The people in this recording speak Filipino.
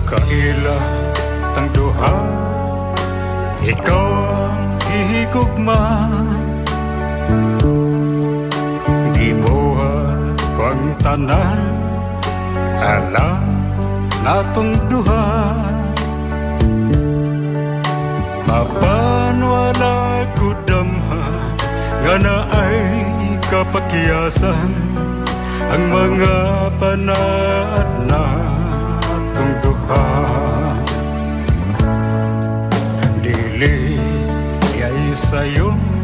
kaila tang duha, ikaw ang hihigugma. Gibuhat ko ang tanan, alam natong duha. Apan wala ko damha, nga na ay kapakyasan ang mga panaad na atong duha. Dili ay sayong